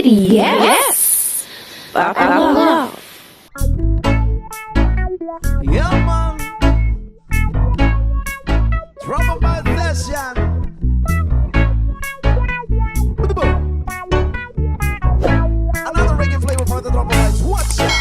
Yes! Papa Love. Yeah, man. Trouble by session. Another reggae flavor for the trouble vibes. Watch out.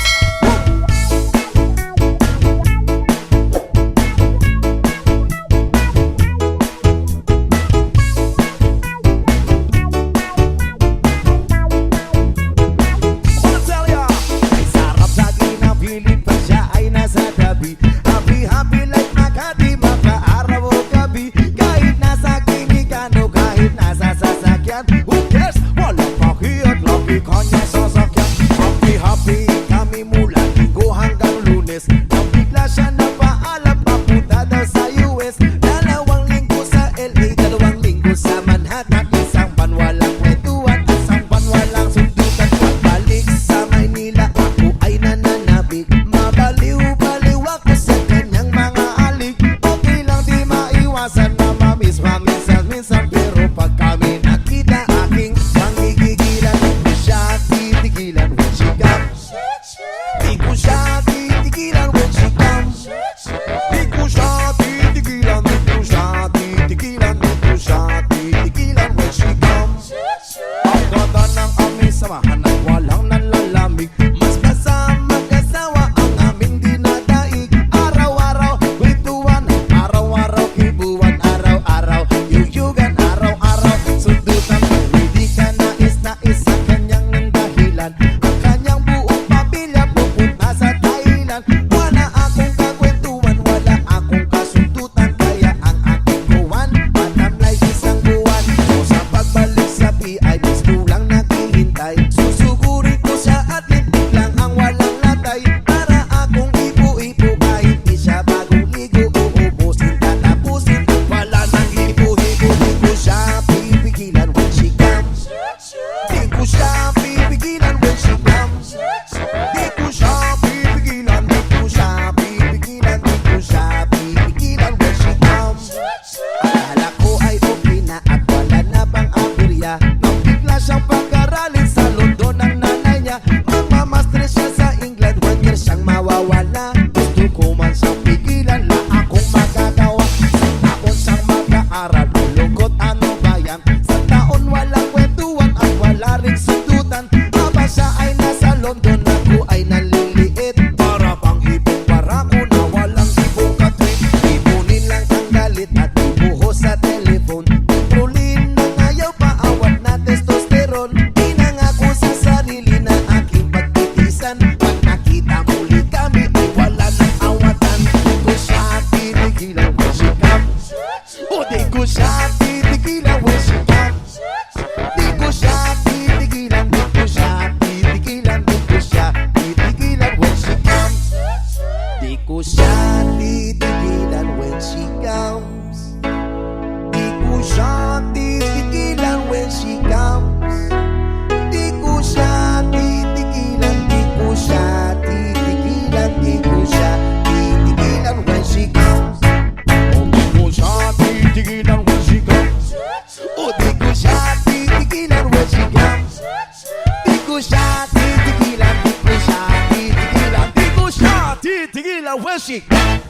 Happy like Makati, makaaraw o gabi. Kahit nasa kinikano, kahit nasa sasakyan, who cares? Walang pakiyat, lagi kanya sasakyan. Happy kami mula Linggo hanggang Lunes. Nang bigla siya napaalam, papunta daw sa US. 2 linggo sa LA, 2 linggo sa Manhattan. Isang buwan walang kwentuhan, isang buwan walang sundutan. Pagbalik sa Maynila, ako ay nananabik. Mabaliw-baliw ako sa kanyang mga alik. Okay lang di maiwasan na mamiss minsan. Pero pag kami nakita, aking pangigigilan. Di siya titigilan when she comes. Di ko siya titigilan when she comes. Di ko siya titigilan, di ko siya titigilan, di ko siya titigilan when she comes. Ang ganda ng aming samahan at walang nalalamig. Mas kasama mag-asawa ang aming dinadaig. Araw-araw kwentuhan, araw-araw kibuan, araw-araw yuyugan, araw-araw sundutan. Hindi ka nais sa kanyang dahilan. Ang kanyang buong pamilya pupunta sa Thailand. Wala akong kakwentuhan, wala akong kasundutan. Kaya ang aking kuwan, matamlay isang buwan. O sa pagbalik sa PIBs, kulang naghihintay. Susugurin ko siya at lintik lang ang walang latay. Para akong ipo-ipo kahit di siya bagong ligo. Uubusin, tatapusin, wala nang hipo-hipo. Di ko siya pipigilan when she comes. Di ko siya pipigilan when she comes. Di ko siya pipigilan, di ko siya pipigilan, di ko siya pipigilan when she comes. Akala ko ay okay na at wala na bang aberya. Nang bigla siyang pag-aralin sa London ng nanay niya. Magmamaster siya sa England, 1 year siyang mawawala. Gusto ko man siyang pigilan, la akong magagawa. Sa taon siyang mag-aaral, lungkot ano ba yan? Sa taon walang kwentuhan at wala rin sundutan. Aba siya ay nasa London, ako ay naliliit. Para bang ibong barako na walang ibong katwin. Ipunin lang ang galit at ibuhos sa telephone. Kontrolin ng ayaw, paawat na testosterone. Pinangako sa sarili na aking pagtitisan. Pag nakita muli kami ay wala nang awatan. Di ko siya titigilan when she comes. O di ko siya titigilan when she comes. Di ko siya titigilan, di ko siya titigilan, di ko siya titigilan when she comes. Di ko siya titigilan when she comes. Di ko siya titigilan when she comes. Di ko siya titigilan, di ko siya titigilan, di ko siya titigilan when she comes. O di ko siya titigilan when she comes. O di ko siya titigilan when she comes. Di ko siya titigilan, di ko siya titigilan, di ko siya titigilan when she comes.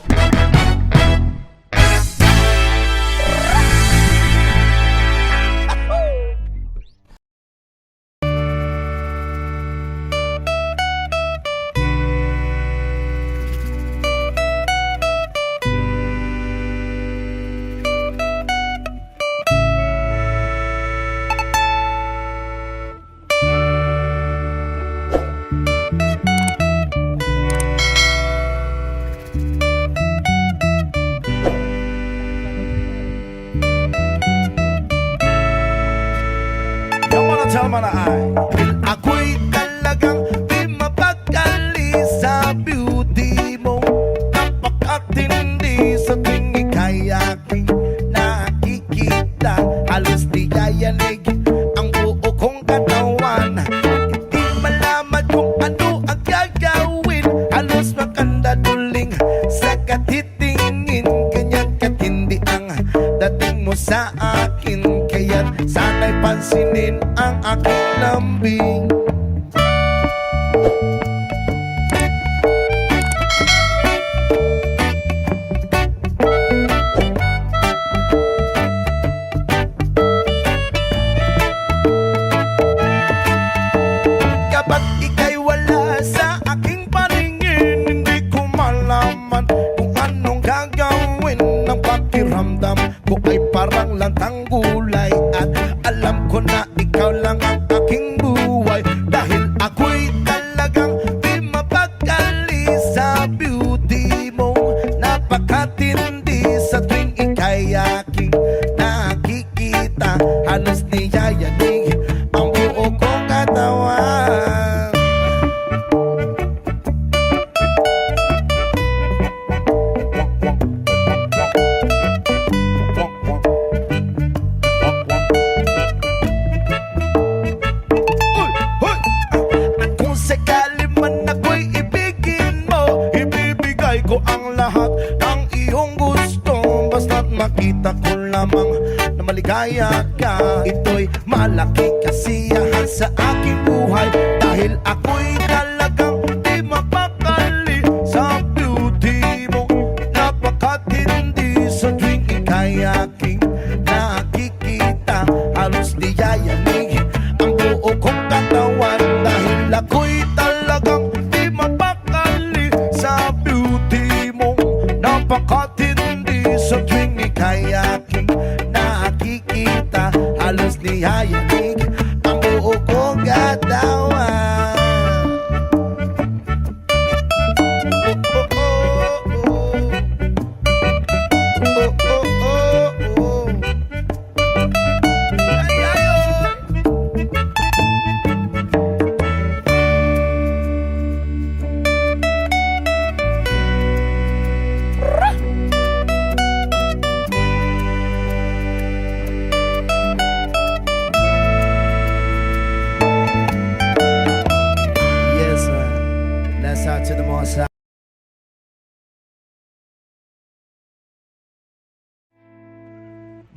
Tell mo na ako'y talagang di mapagkali sa beauty mo. Napakatindi sa tuwing ika'y aking nakikita. Halos di yayanig ang buo kong katawan. Hindi malaman kung ano ang gagawin. Halos makandaduling sa katitingin. Ganyan katindi ang dating mo sa akin. Kaya't sana'y pansinin ang aking lambing.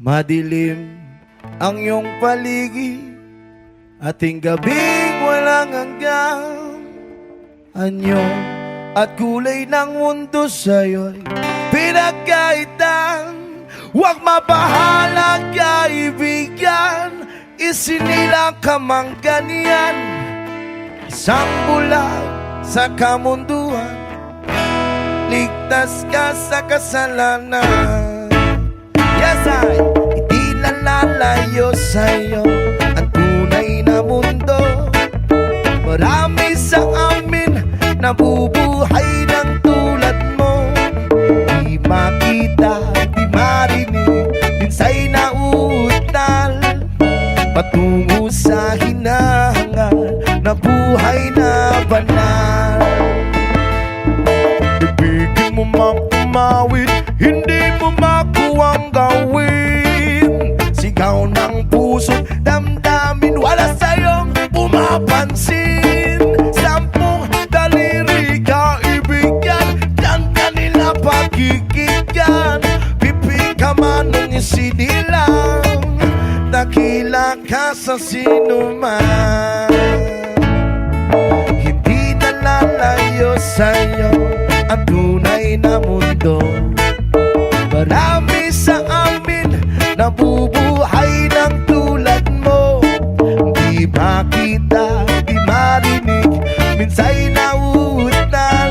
Madilim ang iyong paligid, ating gabing walang hanggang. Anyo at kulay ng mundo sa'yo'y pinagkaitan. Huwag mapahalang kaibigan, isinilang ka mang ganyan. Isang bulag sa kamunduhan, ligtas ka sa kasalanan. Yes, hindi na lalayo sa'yo ang tunay na mundo. Marami sa amin nabubuhay ng tulad mo. Di makita, di marinig, minsa'y nauutal patungo sa hinahangal na buhay na banal. Ibigin mo mang umawit, hindi mo makuwang gawin. Sigaw ng puso't damdamin, wala sa'yong pumapansin. Sampung daliri kaibigan, yang kanila pagkikigyan. Pipi ka man nung isinilang, dakila ka sa sinuman. Hindi na lalayo sa'yo ang tunay na mundo. Marami sa amin nabubuhay ng tulad mo. Di makita, di marinig, minsa'y nauutal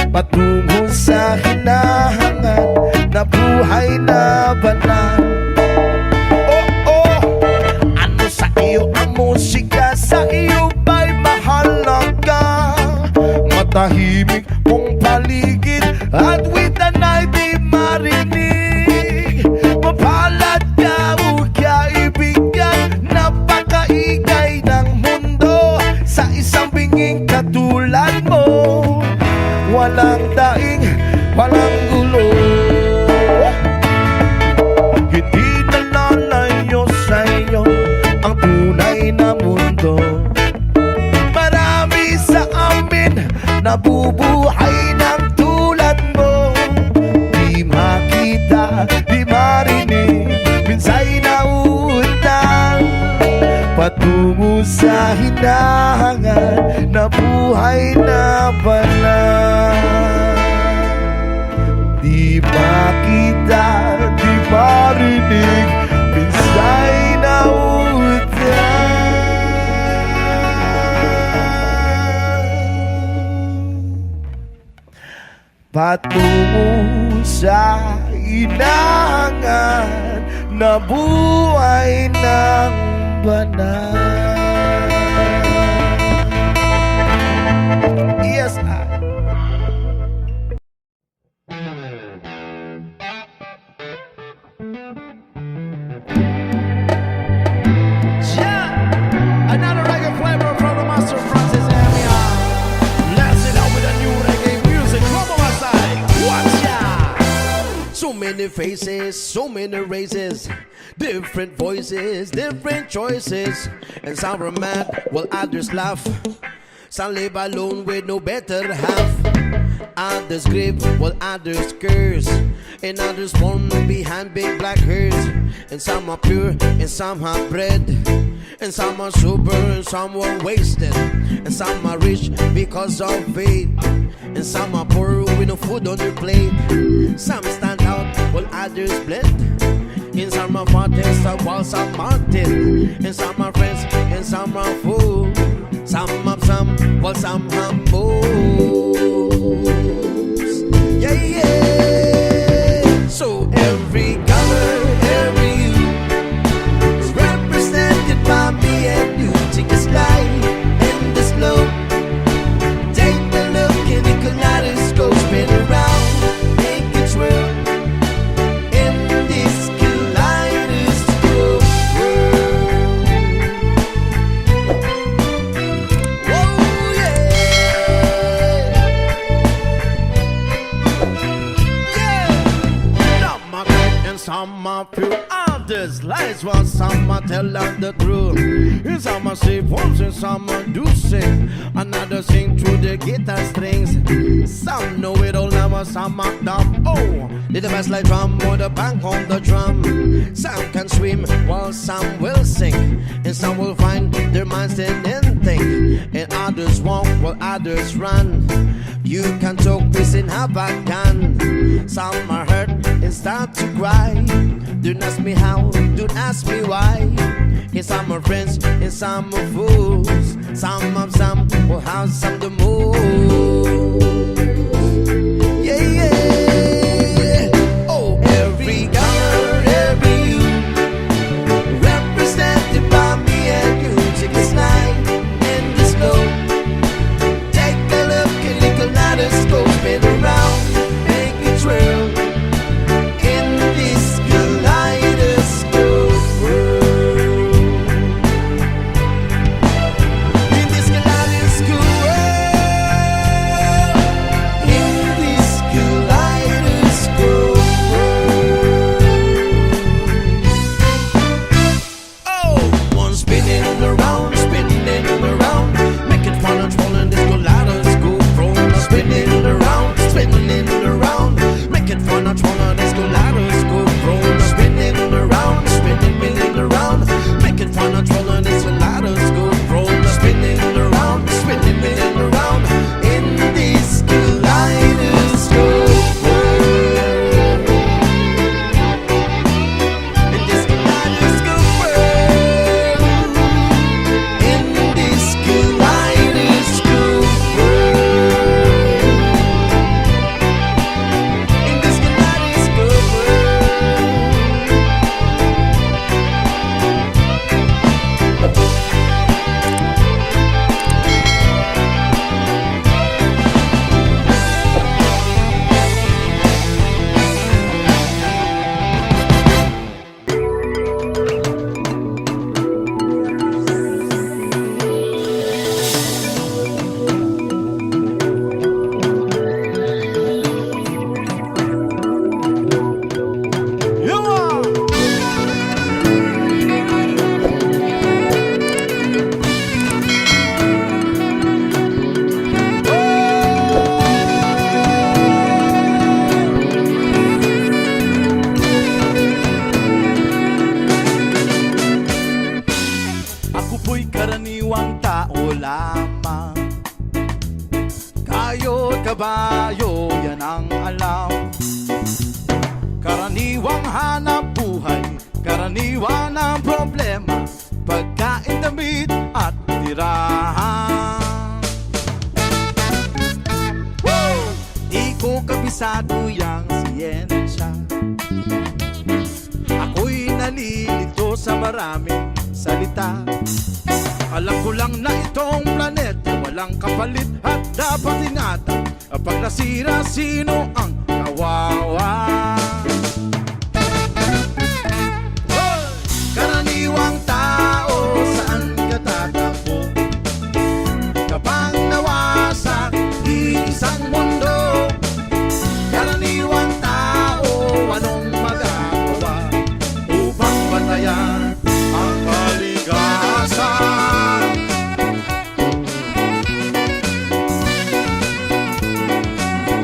patungo sa hinahangat na buhay na banal. Ano sa iyo ang musika? Sa iyo ba'y mahalaga? Matahimik mong paligid at with the night di marinig. Mapalad ka o kaibigan, napakaingay ng mundo. Sa isang binging katulad mo, walang daing, walang gulo. Hindi na lalayo sa'yo ang tunay na mundo. Marami sa amin nabubuhay ng tulad mo. Di makita, di marinig, minsa'y nauutal patungo sa hinahangal na buhay na banal. Di makita, di marinig, minsa'y nauutal patungo sa hinahangal na buhay ng banal. Yes, another reggae flavor from the master Francis Amia. Let's it out with a new reggae music. Come on, side. Watch ya. So many faces, so many races, different voices, different choices. And some are mad while others laugh. Some live alone with no better half. Others grieve while others curse. And others born behind big black hearse. And some are pure and some have bread. And some are sober and some are wasted. And some are rich because of faith. And some are poor with no food on their plate. Some stand out while others blend. And some are fathers while some mountain. And some are friends and some are fools. Some have some while some have moves. Yeah, yeah. So every color, every hue is represented by me and you. Take a slide in the slow. Take a look in the kaleidoscope. Spin around, make it swirl in this kaleidoscope world. Oh yeah, yeah. Some are good and some are pure. Others lies while some are telling the truth. And some are say words and some are do sing. Another sing through the guitar strings. Some know it all now was some mock dumb. Oh, did the bass like drum or the bang on the drum? Some can swim while some will sink, and some will find their minds in anything, and others walk while others run. You can talk peace and have a gun. Some are hurt and start to cry. Don't ask me how, don't ask me why. And some are friends and some are fools. Some of some will have some to move. Yeah, yeah. Oh, every color, every hue, represented by me and you. Take this night in the snow. Take a look and look a lot of scope. Spin around, make it twirl. In this kaleidoscope world. In this kaleidoscope world. In this kaleidoscope world. Oh, one spinning around, making fun of twirling this kaleidoscope world. Spinning around, making fun of twirling this kaleidoscope world. Spinning around, making fun of twirling this kaleidoscope world. Spinning around, in this kaleidoscope world. In this kaleidoscope world. In this kaleidoscope world. In this kaleidoscope Ako po'y karaniwang tao lamang. Kayo't kabayo, yan ang alam. Karaniwang hanap buhay, karaniwan ang problema. Pagkain, damit at tirahan. Woo! Di ko kabisado yang siyensya. Ako'y nalilito sa maraming salita. Alam ko lang na itong planeta walang kapalit at dapat ingatan. Pag nasira, sino ang kawawa? Hoy! Karaniwang tao, saan ka tatakbo? Kapag nawasak isang mundo. Karaniwang tao, anong magagawa upang batayan ang kalikasan?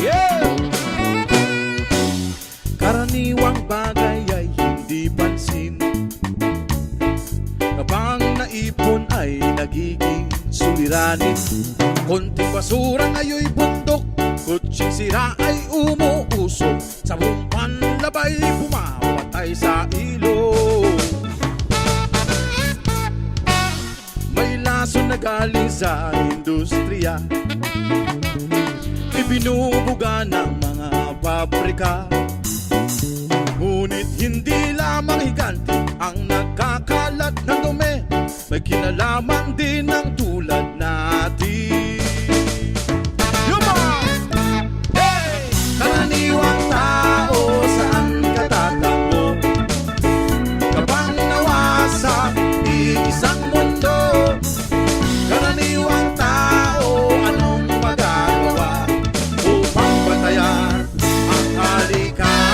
Yeah! Karaniwang bagay ay hindi pansin. Kapag naipon ay nagiging suliranin. Konting basura ngayon'y bundok, kutsing sira ay umuusok. Sa buong panlabay pumapatay sa ilog. May lason na galing sa industriya, ibinubuga ng mga pabrika. Ngunit hindi lamang higante ang nagkakalat ng dumi, may kinalaman din ng tulad natin. Yuma! Hey! Karaniwang tao, saan ka tatakbo? Kapag nawasak isang mundo. Karaniwang tao, anong magagawa upang batayan ang kalikasan?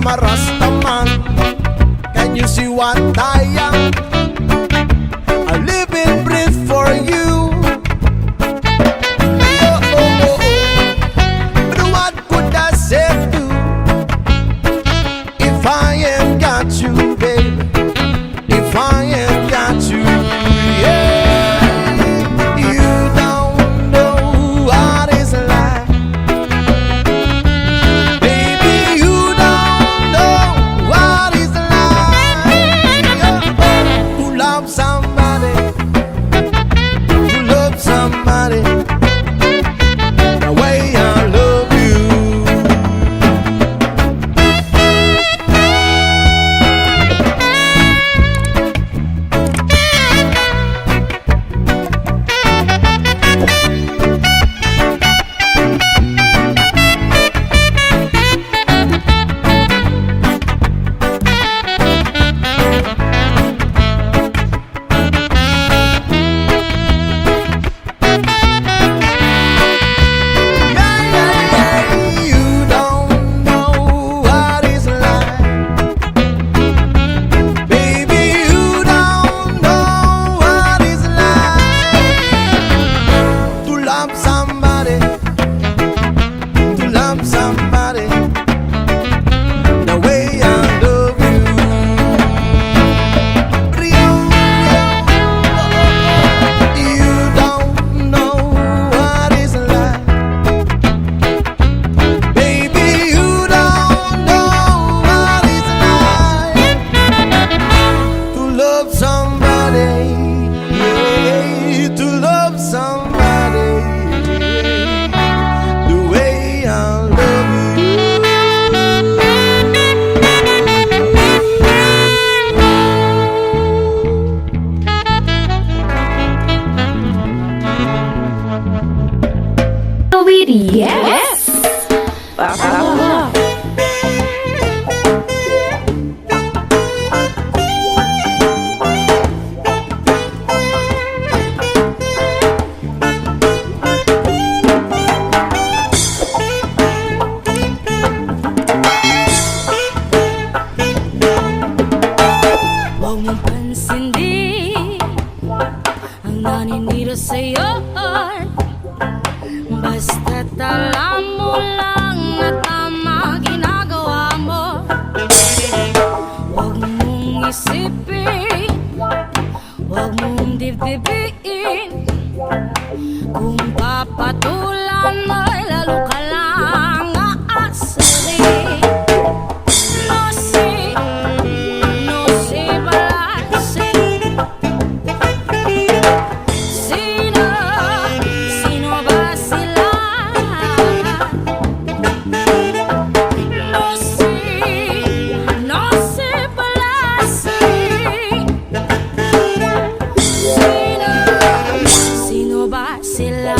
I'm a Rasta man. Can you see what I am? I live and breathe for you. Oh, oh, oh, oh. But what could I say to if I ain't got you, baby? If I ain't got you, yeah. You don't know what is life. Baby, you don't know what is life. To love somebody, to love somebody the way I love you. You don't know what is life. Baby, you don't know what is life. To love somebody, to love somebody the way I love you. You don't know what is life. Baby, you don't know what is like to love somebody, yeah, to love somebody the way I love you. Yes. Wow. Huwag mong pansindi ang naninira sa'yo. Basta't alam mo lang na tama ginagawa mo. Huwag mong isipin, huwag mong dibdibin. Kung papatulan mo'y lalo ka lang aasarin. No si balasi. Sino ba sila? No si balasi. Sino ba sila?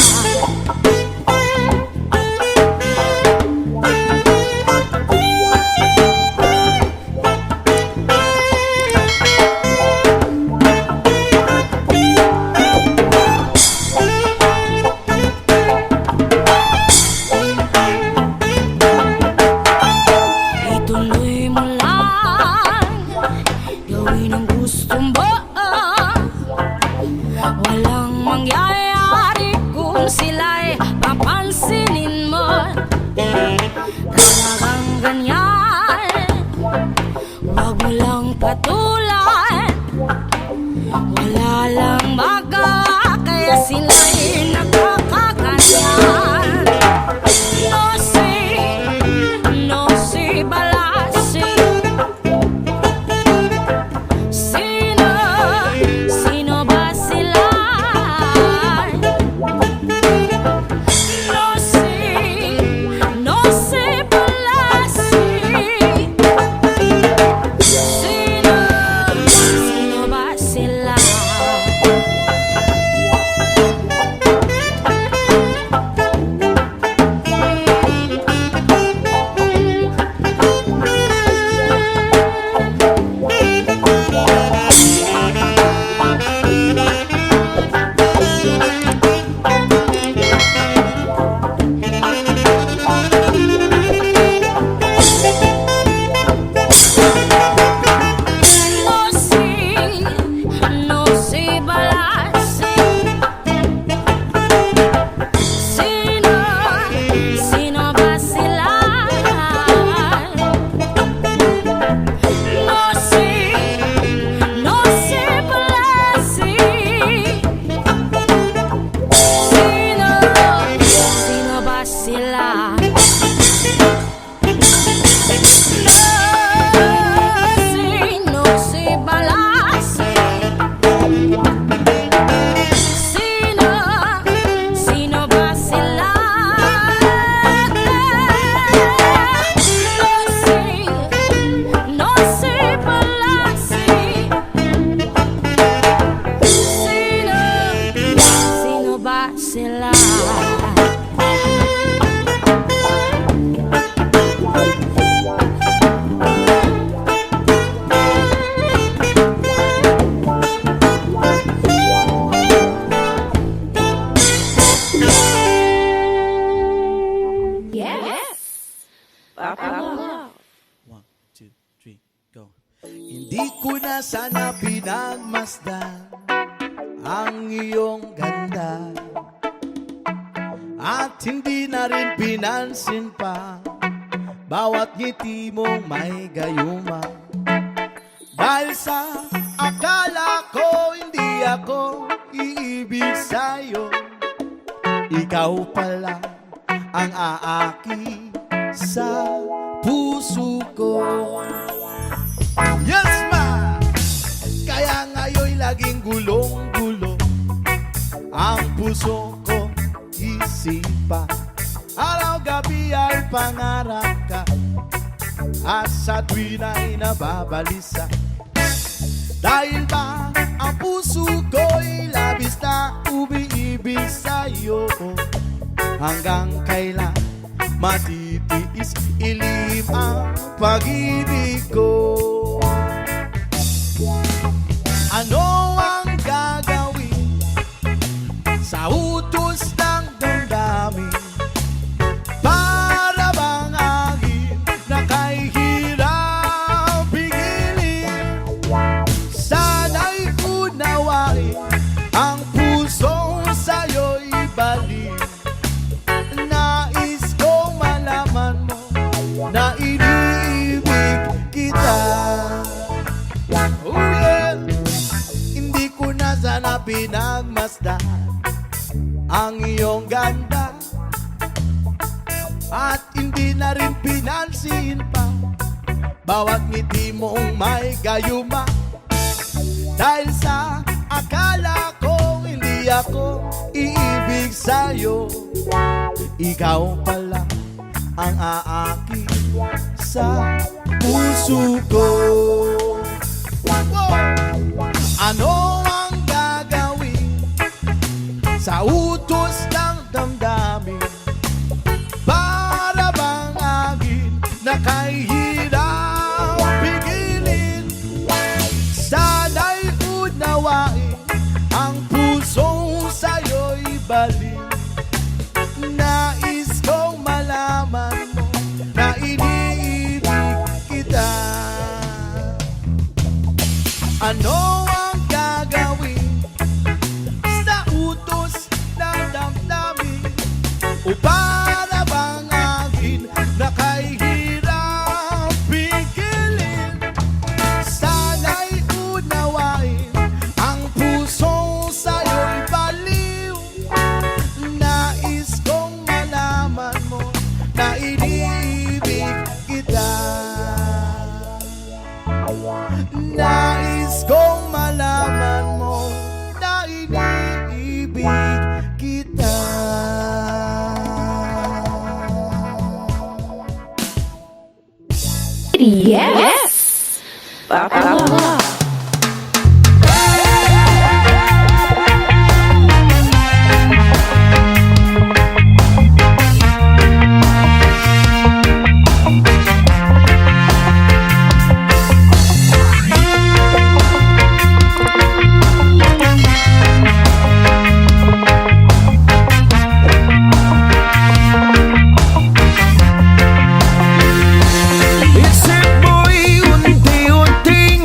Wow. 1, 2, 3, go. Hindi ko na sana pinagmasdan ang iyong ganda, at hindi na rin pinansin pa bawat ngiti mong may gayuma. Dahil sa akala ko hindi ako iibig sa'yo, ikaw pala ang aaki sa puso ko. Yes, ma! Kaya ngayon'y laging gulong-gulo ang puso ko, isipa. Araw-gabi ay pangarap ka, at sa tuwin ay nababalisa. Dahil ba ang puso ko'y labis na umiibig sa'yo, hanggang kailan matitiis ilim ang pag-ibig ko. Ano ang gagawin sa utos ng damdamin? Para bang agin na kay hirap pigilin? Sana'y unawain ang puso sa'yo'y balik. Nais kong malaman mo na iniibig kita. Oh yeah! Hindi ko na sana pinagmasdan ang iyong ganda, at hindi na rin pinansin pa bawat ngiti mong may gayuma. Dahil sa akala ko hindi ako iibig sa'yo, ikaw pala ang aaki sa puso ko. Ano ang gagawin sa utos ng damdamin? Para bang agin na kay hirap pigilin? Sana'y unawain ang pusong sa'yo'y balik. Nais kong malaman mo na iniibig kita. Ano ang gagawin sa utos ng damdamin? O para bang agin na kay hirap pigilin? Sana'y unawain ang puso sa'yo'y baliw. Nais kong malaman mo na iniibig kita. Nais kong malaman mo na iniibig kita. Yes! Wow. Isip mo'y unti-unting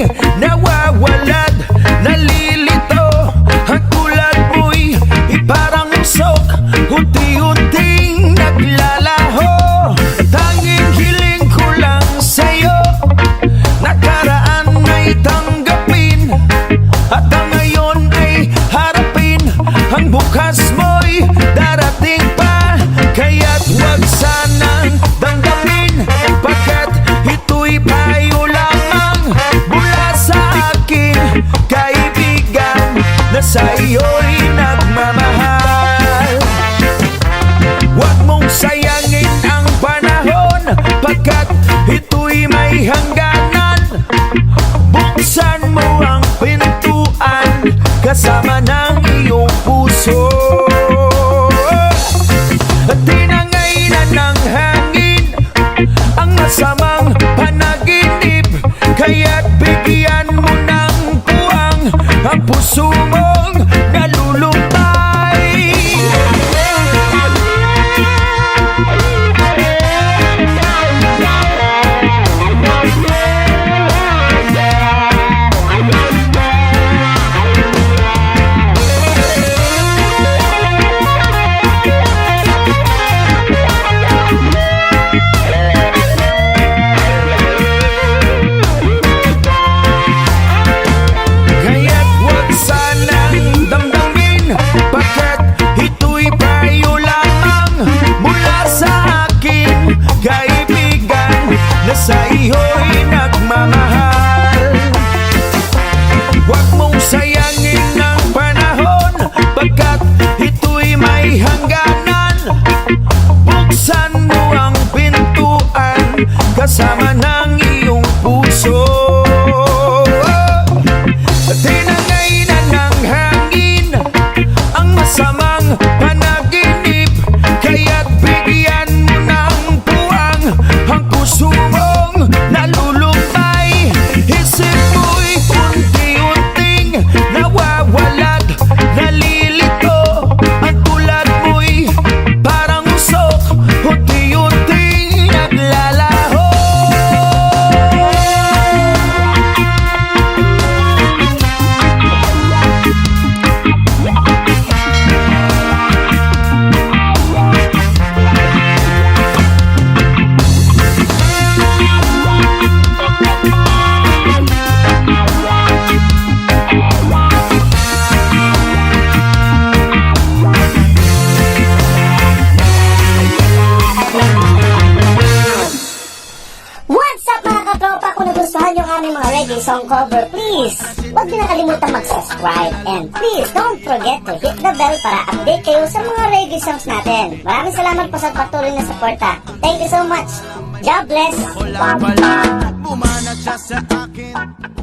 para sa akin, kaibigan, na sa iyo'y nagmamahal. Huwag mong sayangin ang panahon, pagkat ito'y may hangganan. Buksan mo ang pintuan, kasama ng iyong puso. Tinangay na ng hangin ang masamang panaginip, kaya't bigyan mo ng puwang ang puso mong nalulumbay. Isip mo'y unti-unting nawawalat, nalilito. Ang tulad mo'y parang usok, unti-unting naglalaho. What's up mga katropa? Kung nagustuhan yung aming mga reggae song cover, please huwag din nakalimutan mag-subscribe, and please don't forget to hit the bell para update kayo sa mga reggae songs natin. Maraming salamat po sa patuloy na suporta. Thank you so much. God bless. Wala, bumanat siya sa akin.